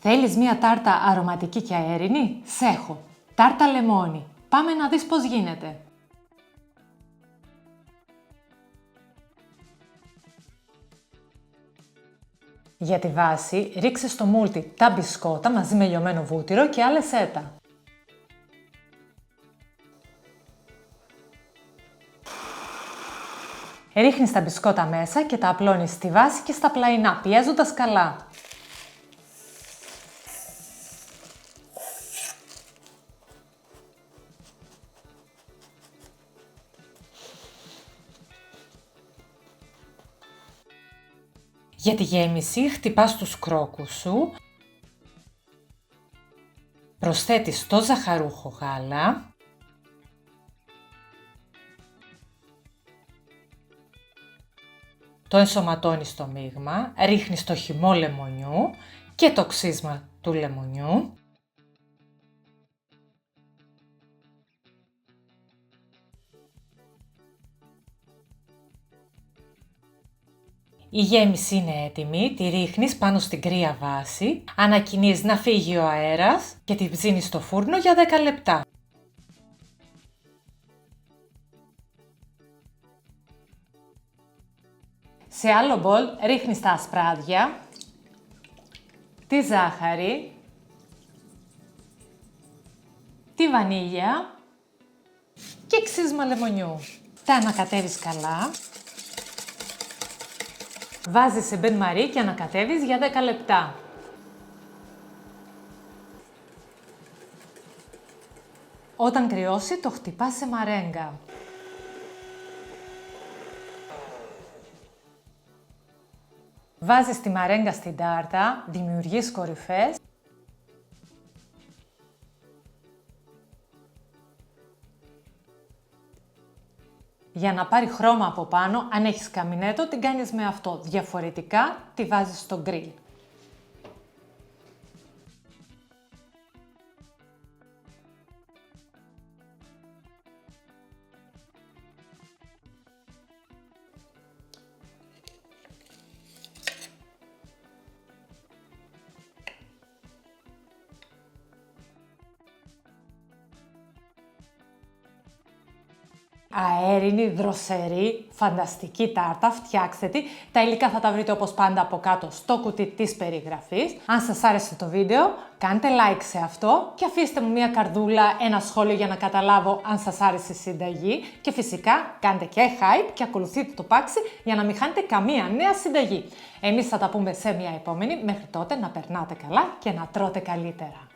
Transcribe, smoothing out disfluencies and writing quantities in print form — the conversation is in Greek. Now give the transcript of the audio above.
Θέλεις μία τάρτα αρωματική και αέρινη? Σ' έχω. Τάρτα λεμόνι. Πάμε να δεις πώς γίνεται. Για τη βάση, ρίξε στο μούλτι τα μπισκότα μαζί με λιωμένο βούτυρο και άλεσέ τα. Ρίχνεις τα μπισκότα μέσα και τα απλώνεις στη βάση και στα πλαϊνά, πιέζοντας καλά. Για τη γέμιση χτυπάς τους κρόκους σου, προσθέτεις το ζαχαρούχο γάλα, το ενσωματώνεις στο μείγμα, ρίχνεις το χυμό λεμονιού και το ξύσμα του λεμονιού. Η γέμιση είναι έτοιμη, τη ρίχνεις πάνω στην κρύα βάση, ανακοινείς να φύγει ο αέρας και τη ψήνεις στο φούρνο για 10 λεπτά. Σε άλλο μπολ ρίχνεις τα ασπράδια, τη ζάχαρη, τη βανίλια και ξύσμα λεμονιού. Τα ανακατεύεις καλά. Βάζεις σε μπεν μαρί και ανακατεύεις για 10 λεπτά. Όταν κρυώσει το χτυπάς σε μαρέγκα. Βάζεις τη μαρέγκα στην τάρτα, δημιουργείς κορυφές. Για να πάρει χρώμα από πάνω, αν έχεις καμινέτο, την κάνεις με αυτό. Διαφορετικά, τη βάζεις στο γκριλ. Αέρινη, δροσερή, φανταστική τάρτα, φτιάξτε τη. Τα υλικά θα τα βρείτε όπως πάντα από κάτω στο κουτί της περιγραφής. Αν σας άρεσε το βίντεο, κάντε like σε αυτό και αφήστε μου μια καρδούλα, ένα σχόλιο για να καταλάβω αν σας άρεσε η συνταγή. Και φυσικά κάντε και hype και ακολουθείτε το πάξι για να μην χάνετε καμία νέα συνταγή. Εμείς θα τα πούμε σε μια επόμενη, μέχρι τότε να περνάτε καλά και να τρώτε καλύτερα.